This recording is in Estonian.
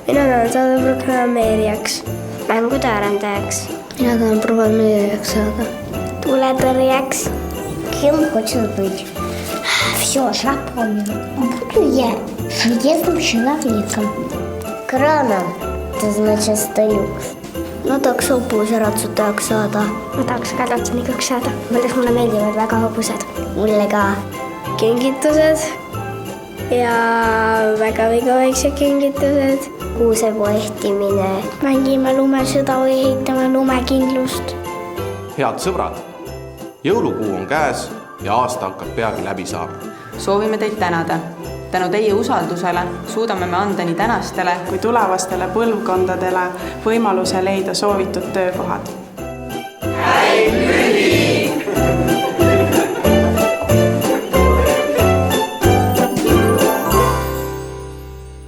Mina tahan saada programmeerijaks, mängude arendajaks. Mina tahan programmeerijaks saada. Tuletõrjeks. Кем хочешь быть? Все, запомнила. Буду я железным человеком. Краном. Это значит столюкс. Ma tahaks hobuseratsutajaksi saada. Ma tahaks karatsunikuks saada. Mulle meeldivad väga hobused. Mulle ka. Kingitused ja väga väiksed kingitused. Kuusepuu ehtimine. Mängime lumesõda või ehitame lumekindlust. Head sõbrad, jõulukuu on käes ja aasta hakkab peagi läbi saama. Soovime teid tänada. Tänu teie usaldusele suudame me anda nii tänastele kui tulevastele põlvkondadele võimaluse leida soovitud töökohad.